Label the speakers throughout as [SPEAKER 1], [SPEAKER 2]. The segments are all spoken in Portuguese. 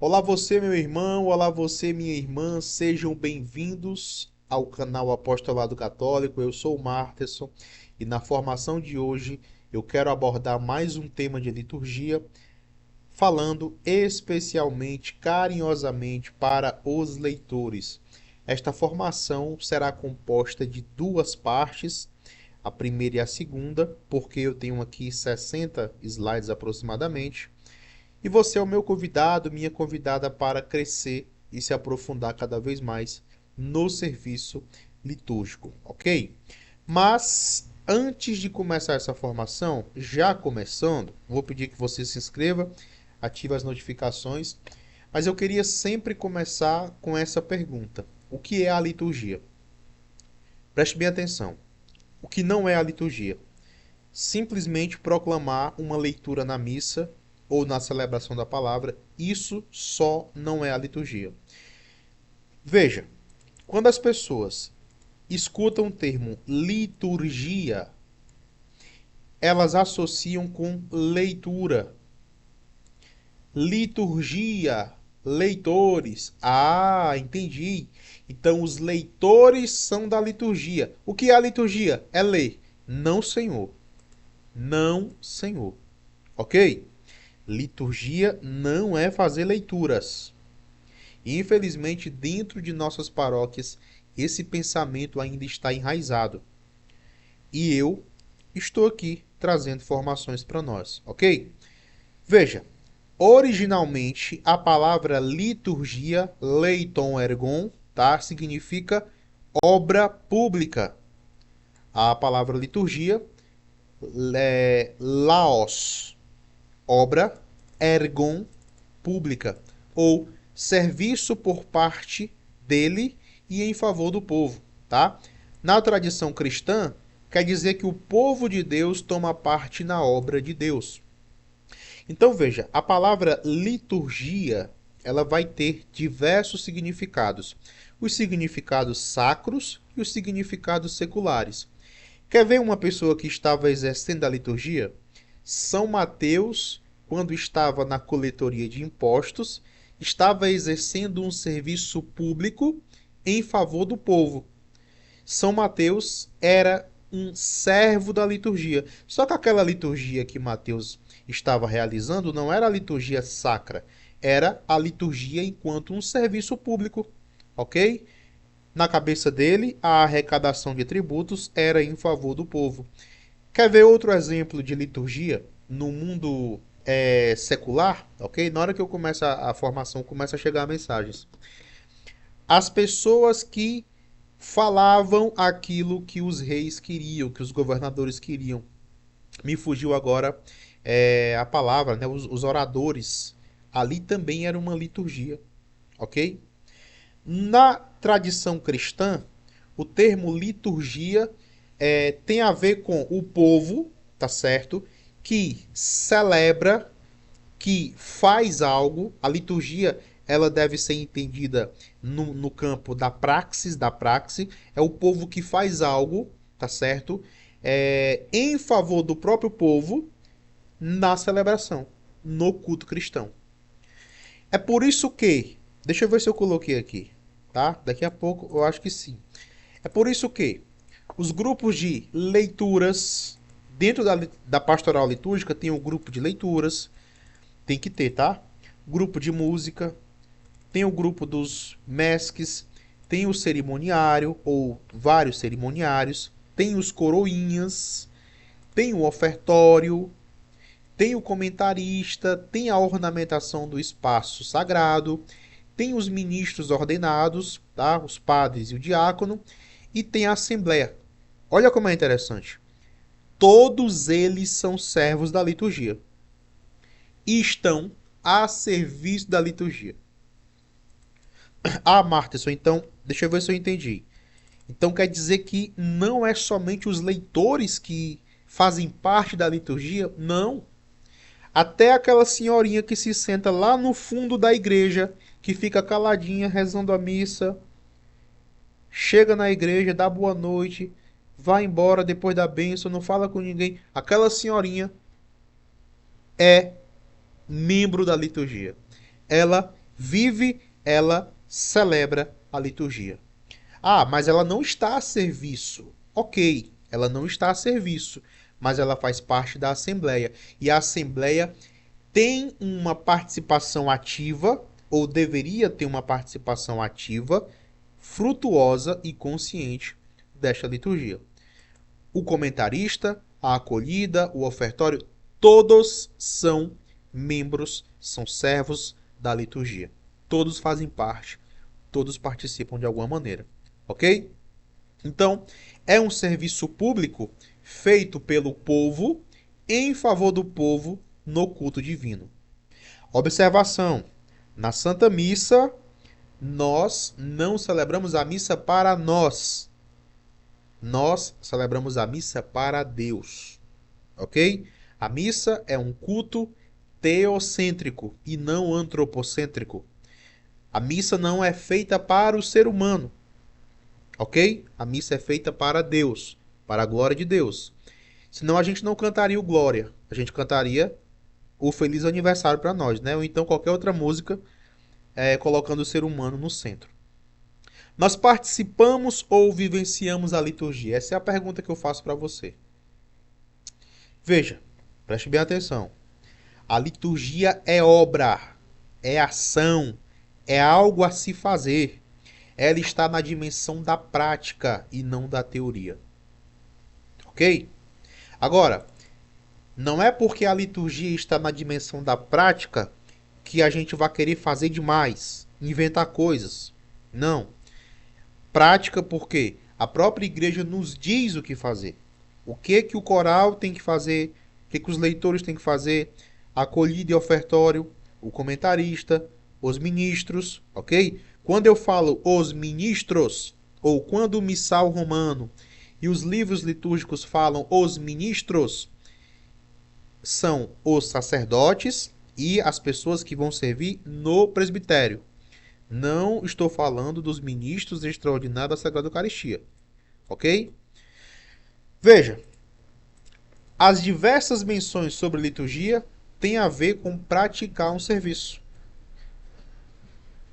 [SPEAKER 1] Olá você, meu irmão, olá você, minha irmã, sejam bem-vindos ao canal Apostolado Católico. Eu sou o Márterson e na formação de hoje eu quero abordar mais um tema de liturgia, falando especialmente, carinhosamente para os leitores. Esta formação será composta de duas partes, a primeira e a segunda, porque eu tenho aqui 60 slides aproximadamente. E você é o meu convidado, minha convidada para crescer e se aprofundar cada vez mais no serviço litúrgico, ok? Mas antes de começar essa formação, já começando, vou pedir que você se inscreva, ative as notificações, mas eu queria sempre começar com essa pergunta: o que é a liturgia? Preste bem atenção. O que não é a liturgia? Simplesmente proclamar uma leitura na missa ou na celebração da palavra, isso só não é a liturgia. Veja, quando as pessoas escutam o termo liturgia, elas associam com leitura. Liturgia, leitores. Ah, entendi. Então os leitores são da liturgia. O que é a liturgia? É ler. Não, senhor. Não, senhor. Ok? Liturgia não é fazer leituras. E, infelizmente, dentro de nossas paróquias, esse pensamento ainda está enraizado. E eu estou aqui trazendo informações para nós, ok? Veja, originalmente a palavra liturgia, leiton ergon, tá? Significa obra pública. A palavra liturgia é laos, obra, ergon, pública, ou serviço por parte dele e em favor do povo, tá? Na tradição cristã, quer dizer que o povo de Deus toma parte na obra de Deus. Então veja, a palavra liturgia, ela vai ter diversos significados. Os significados sacros e os significados seculares. Quer ver uma pessoa que estava exercendo a liturgia? São Mateus, quando estava na coletoria de impostos, estava exercendo um serviço público em favor do povo. São Mateus era um servo da liturgia. Só que aquela liturgia que Mateus estava realizando não era a liturgia sacra, era a liturgia enquanto um serviço público, ok? Na cabeça dele, a arrecadação de tributos era em favor do povo. Quer ver outro exemplo de liturgia no mundo secular? Ok? Na hora que eu começo a formação, começa a chegar mensagens. As pessoas que falavam aquilo que os reis queriam, que os governadores queriam. Me fugiu agora a palavra, né? Os oradores. Ali também era uma liturgia, ok? Na tradição cristã, o termo liturgia tem a ver com o povo, tá certo? Que celebra, que faz algo. A liturgia ela deve ser entendida no campo da praxe. É o povo que faz algo, tá certo? Em favor do próprio povo na celebração, no culto cristão. É por isso que, deixa eu ver se eu coloquei aqui, tá? Daqui a pouco eu acho que sim. É por isso que os grupos de leituras, dentro da pastoral litúrgica, tem um grupo de leituras, tem que ter, tá? Grupo de música, tem o grupo dos mesques, tem o cerimoniário, ou vários cerimoniários, tem os coroinhas, tem o ofertório, tem o comentarista, tem a ornamentação do espaço sagrado, tem os ministros ordenados, tá? Os padres e o diácono, e tem a assembleia. Olha como é interessante. Todos eles são servos da liturgia e estão a serviço da liturgia. Ah, Marterson, então, deixa eu ver se eu entendi. Então quer dizer que não é somente os leitores que fazem parte da liturgia? Não. Até aquela senhorinha que se senta lá no fundo da igreja, que fica caladinha rezando a missa, chega na igreja, dá boa noite, vai embora depois da bênção, não fala com ninguém. Aquela senhorinha é membro da liturgia. Ela vive, ela celebra a liturgia. Ah, mas ela não está a serviço. Ok, ela não está a serviço, mas ela faz parte da Assembleia. E a Assembleia tem uma participação ativa, ou deveria ter uma participação ativa, frutuosa e consciente desta liturgia. O comentarista, a acolhida, o ofertório, todos são membros, são servos da liturgia. Todos fazem parte, todos participam de alguma maneira. Ok? Então, é um serviço público feito pelo povo, em favor do povo, no culto divino. Observação: na Santa Missa, nós não celebramos a missa para nós. Nós celebramos a missa para Deus. Ok? A missa é um culto teocêntrico e não antropocêntrico. A missa não é feita para o ser humano. Ok? A missa é feita para Deus, para a glória de Deus. Senão a gente não cantaria o Glória. A gente cantaria o Feliz Aniversário para nós, né? Ou então qualquer outra música colocando o ser humano no centro. Nós participamos ou vivenciamos a liturgia? Essa é a pergunta que eu faço para você. Veja, preste bem atenção. A liturgia é obra, é ação, é algo a se fazer. Ela está na dimensão da prática e não da teoria. Ok? Agora, não é porque a liturgia está na dimensão da prática que a gente vai querer fazer demais, inventar coisas. Não. Prática porque a própria igreja nos diz o que fazer. O que o coral tem que fazer, o que os leitores têm que fazer, a acolhida e ofertório, o comentarista, os ministros, ok? Quando eu falo os ministros, ou quando o missal romano e os livros litúrgicos falam os ministros, são os sacerdotes e as pessoas que vão servir no presbitério. Não estou falando dos ministros extraordinários da Sagrada Eucaristia. Ok? Veja, as diversas menções sobre liturgia têm a ver com praticar um serviço.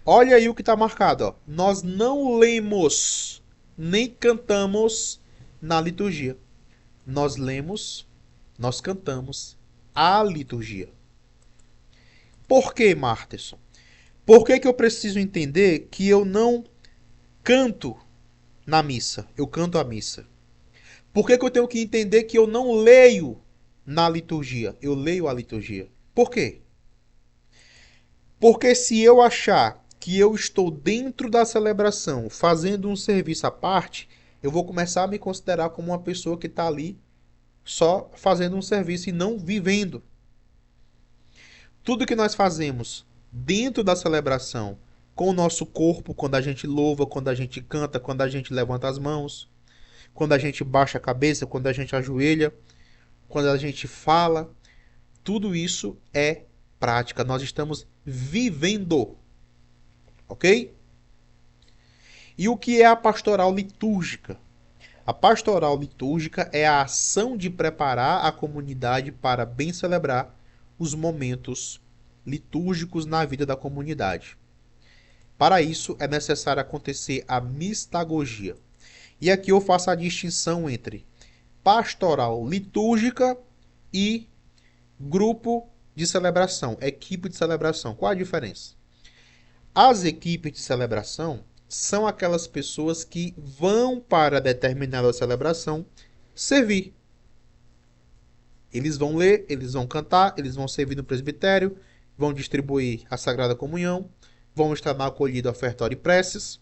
[SPEAKER 1] Olha aí o que está marcado. Ó. Nós não lemos nem cantamos na liturgia. Nós lemos, nós cantamos a liturgia. Por que, Marterson? Por que eu preciso entender que eu não canto na missa? Eu canto a missa. Por que eu tenho que entender que eu não leio na liturgia? Eu leio a liturgia. Por quê? Porque se eu achar que eu estou dentro da celebração, fazendo um serviço à parte, eu vou começar a me considerar como uma pessoa que está ali só fazendo um serviço e não vivendo. Tudo que nós fazemos dentro da celebração, com o nosso corpo, quando a gente louva, quando a gente canta, quando a gente levanta as mãos, quando a gente baixa a cabeça, quando a gente ajoelha, quando a gente fala, tudo isso é prática. Nós estamos vivendo. Ok? E o que é a pastoral litúrgica? A pastoral litúrgica é a ação de preparar a comunidade para bem celebrar os momentos litúrgicos na vida da comunidade. Para isso, é necessário acontecer a mistagogia. E aqui eu faço a distinção entre pastoral litúrgica e grupo de celebração, equipe de celebração. Qual a diferença? As equipes de celebração são aquelas pessoas que vão para determinada celebração servir. Eles vão ler, eles vão cantar, eles vão servir no presbitério, vão distribuir a Sagrada Comunhão, vão estar na acolhida, ofertório e preces.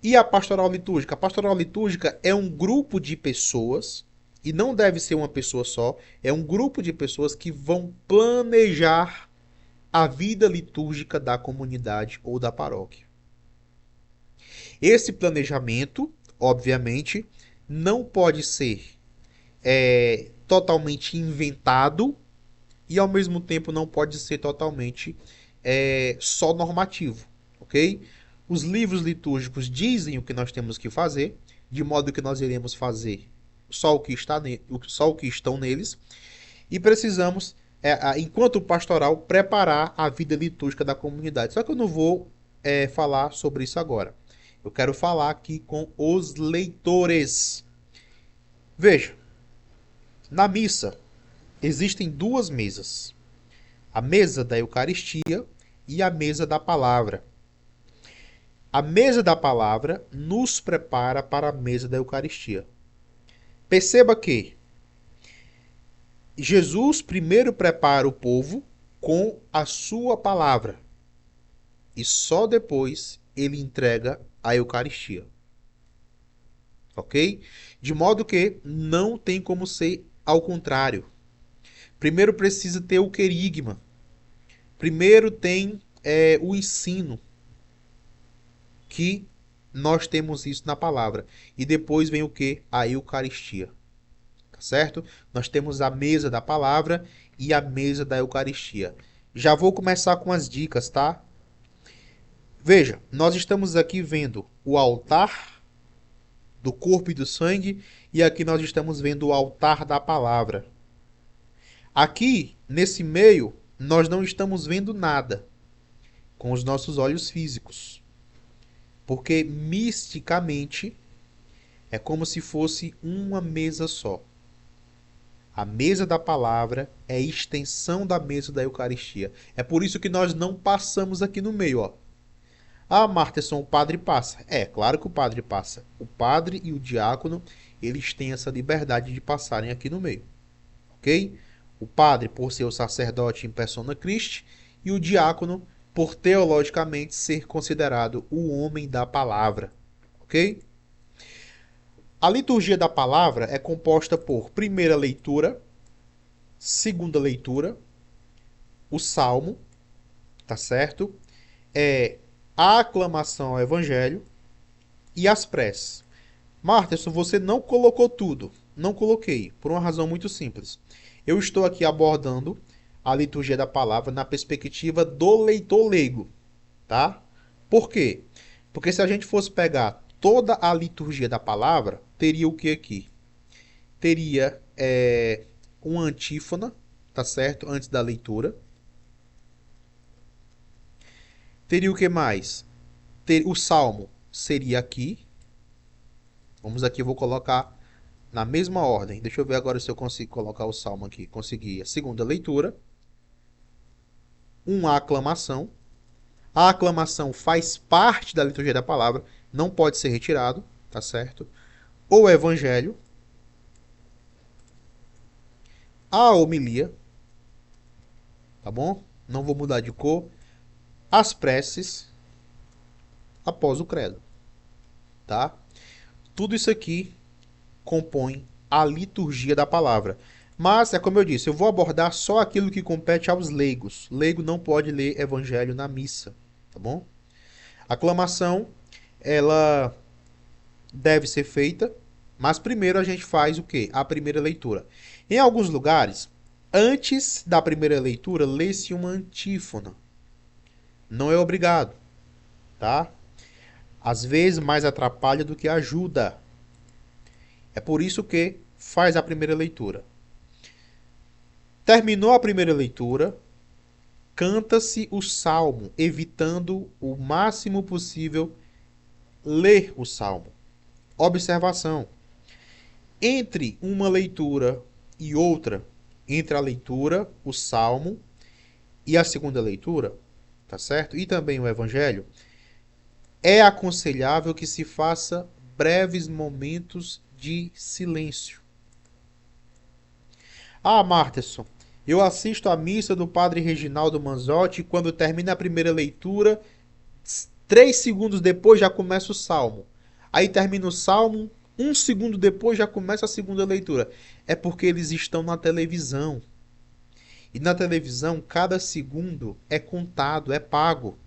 [SPEAKER 1] E a pastoral litúrgica? A pastoral litúrgica é um grupo de pessoas, e não deve ser uma pessoa só, é um grupo de pessoas que vão planejar a vida litúrgica da comunidade ou da paróquia. Esse planejamento, obviamente, não pode ser totalmente inventado e, ao mesmo tempo, não pode ser totalmente só normativo, ok? Os livros litúrgicos dizem o que nós temos que fazer, de modo que nós iremos fazer só o que estão neles, e precisamos enquanto pastoral, preparar a vida litúrgica da comunidade. Só que eu não vou falar sobre isso agora. Eu quero falar aqui com os leitores. Veja, na missa existem duas mesas: a mesa da Eucaristia e a mesa da palavra. A mesa da palavra nos prepara para a mesa da Eucaristia. Perceba que Jesus primeiro prepara o povo com a sua palavra e só depois ele entrega a Eucaristia. Ok? De modo que não tem como ser ao contrário. Primeiro precisa ter o querigma. Primeiro tem o ensino, que nós temos isso na palavra. E depois vem o que? A Eucaristia. Tá certo? Nós temos a mesa da palavra e a mesa da Eucaristia. Já vou começar com as dicas, tá? Veja, nós estamos aqui vendo o altar do corpo e do sangue, e aqui nós estamos vendo o altar da palavra. Aqui, nesse meio, nós não estamos vendo nada com os nossos olhos físicos, porque misticamente é como se fosse uma mesa só. A mesa da palavra é a extensão da mesa da Eucaristia. É por isso que nós não passamos aqui no meio, ó. Ah, Marterson, o padre passa. É, claro que o padre passa. O padre e o diácono, eles têm essa liberdade de passarem aqui no meio. Ok? O padre, por ser o sacerdote em persona Christi, e o diácono, por teologicamente ser considerado o homem da palavra. Ok? A liturgia da palavra é composta por primeira leitura, segunda leitura, o salmo, tá certo? A aclamação ao evangelho e as preces. Marterson, você não colocou tudo. Não coloquei, por uma razão muito simples. Eu estou aqui abordando a liturgia da palavra na perspectiva do leitor leigo, tá? Por quê? Porque se a gente fosse pegar toda a liturgia da palavra, teria o que aqui? Teria uma antífona, tá certo? Antes da leitura. Teria o que mais? O salmo seria aqui. Vamos aqui, eu vou colocar na mesma ordem. Deixa eu ver agora se eu consigo colocar o salmo aqui. Consegui. A segunda leitura. Uma aclamação. A aclamação faz parte da liturgia da palavra. Não pode ser retirado. Tá certo? O evangelho. A homilia. Tá bom? Não vou mudar de cor. As preces. Após o credo. Tá? Tudo isso aqui compõe a liturgia da palavra. Mas, é como eu disse, eu vou abordar só aquilo que compete aos leigos. Leigo não pode ler evangelho na missa, tá bom? A aclamação, ela deve ser feita, mas primeiro a gente faz o quê? A primeira leitura. Em alguns lugares, antes da primeira leitura, lê-se uma antífona. Não é obrigado, tá? Às vezes mais atrapalha do que ajuda. É por isso que faz a primeira leitura. Terminou a primeira leitura, canta-se o salmo, evitando o máximo possível ler o salmo. Observação: entre uma leitura e outra, entre a leitura, o salmo e a segunda leitura, tá certo? E também o evangelho, é aconselhável que se faça breves momentos de silêncio. Ah, Marterson, eu assisto à missa do padre Reginaldo Manzotti e quando termina a primeira leitura, 3 segundos depois já começa o salmo. Aí termina o salmo, 1 segundo depois já começa a segunda leitura. É porque eles estão na televisão. E na televisão, cada segundo é contado, é pago.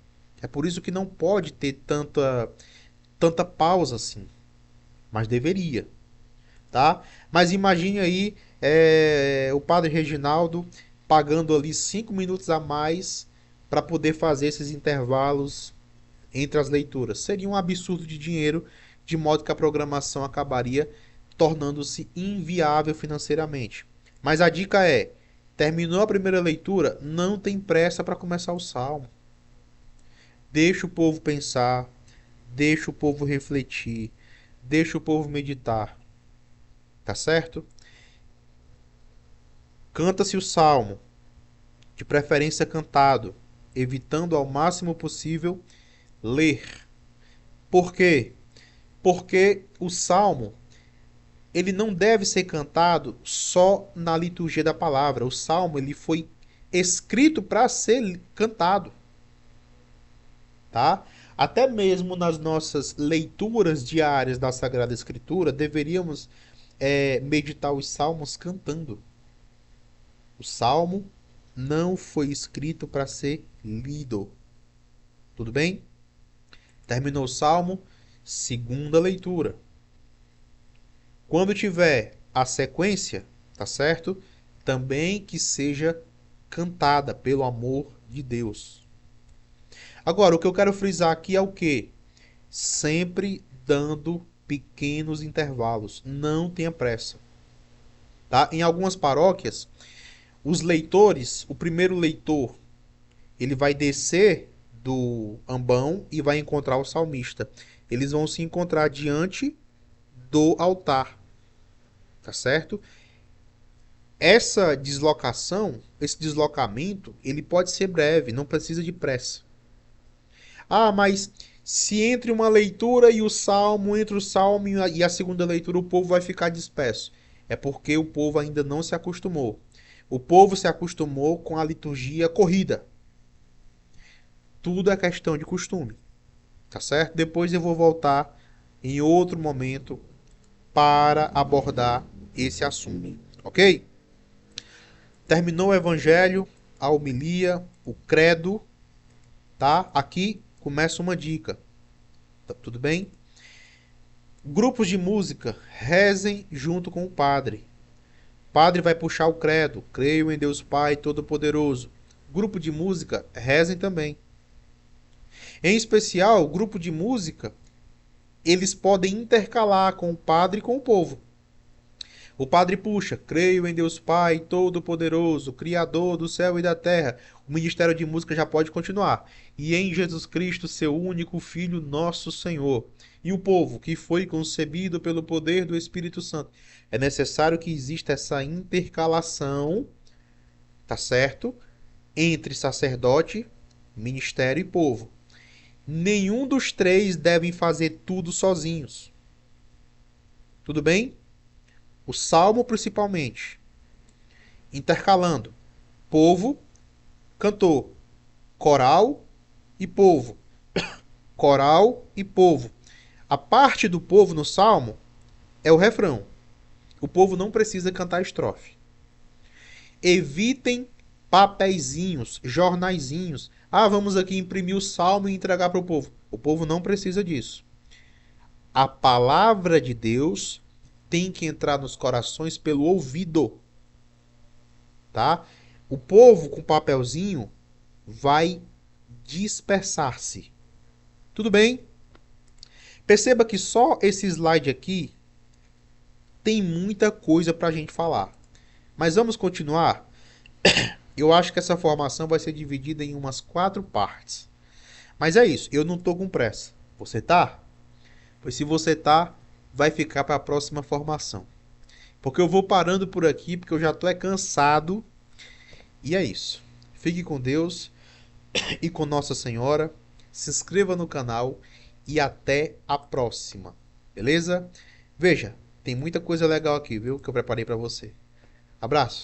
[SPEAKER 1] É por isso que não pode ter tanta pausa assim. Mas deveria. Tá? Mas imagine aí o padre Reginaldo pagando ali 5 minutos a mais para poder fazer esses intervalos entre as leituras. Seria um absurdo de dinheiro, de modo que a programação acabaria tornando-se inviável financeiramente. Mas a dica é: Terminou a primeira leitura, não tem pressa para começar o salmo. Deixa o povo pensar, deixa o povo refletir, deixa o povo meditar. Tá certo? Canta-se o salmo, de preferência cantado, evitando ao máximo possível ler. Por quê? Porque o salmo, ele não deve ser cantado só na liturgia da palavra. O salmo, ele foi escrito para ser cantado, tá? Até mesmo nas nossas leituras diárias da Sagrada Escritura, deveríamos meditar os salmos cantando. O salmo não foi escrito para ser lido. Tudo bem? Terminou o salmo, segunda leitura. Quando tiver a sequência, tá certo? Também que seja cantada pelo amor de Deus. Agora, o que eu quero frisar aqui é o quê? Sempre dando pequenos intervalos. Não tenha pressa. Tá? Em algumas paróquias, os leitores, o primeiro leitor, ele vai descer do ambão e vai encontrar o salmista. Eles vão se encontrar diante do altar. Tá certo? Essa deslocação, esse deslocamento, ele pode ser breve, não precisa de pressa. Ah, mas se entre uma leitura e o salmo, entre o salmo e a segunda leitura, o povo vai ficar disperso. É porque o povo ainda não se acostumou. O povo se acostumou com a liturgia corrida. Tudo é questão de costume. Tá certo? Depois eu vou voltar em outro momento para abordar esse assunto. Ok? Terminou o evangelho, a homilia, o credo, tá? Aqui começa uma dica. Tá tudo bem? Grupos de música, rezem junto com o padre. O padre vai puxar o credo. Creio em Deus Pai Todo-Poderoso. Grupo de música, rezem também. Em especial, o grupo de música, eles podem intercalar com o padre e com o povo. O padre puxa, creio em Deus Pai Todo-Poderoso, Criador do céu e da terra. O ministério de música já pode continuar. E em Jesus Cristo, seu único Filho, nosso Senhor. E o povo, que foi concebido pelo poder do Espírito Santo. É necessário que exista essa intercalação, tá certo? Entre sacerdote, ministério e povo. Nenhum dos três devem fazer tudo sozinhos. Tudo bem? O salmo principalmente, intercalando povo, cantor, coral e povo, coral e povo. A parte do povo no salmo é o refrão. O povo não precisa cantar a estrofe. Evitem papeizinhos, jornaizinhos. Ah, vamos aqui imprimir o salmo e entregar para o povo. O povo não precisa disso. A palavra de Deus tem que entrar nos corações pelo ouvido, tá? O povo com papelzinho vai dispersar-se. Tudo bem? Perceba que só esse slide aqui tem muita coisa para a gente falar. Mas vamos continuar? Eu acho que essa formação vai ser dividida em umas 4 partes. Mas é isso, eu não estou com pressa. Você tá? Pois se você tá, vai ficar para a próxima formação. Porque eu vou parando por aqui, porque eu já estou cansado. E é isso. Fique com Deus e com Nossa Senhora. Se inscreva no canal e até a próxima. Beleza? Veja, tem muita coisa legal aqui, viu? Que eu preparei para você. Abraço.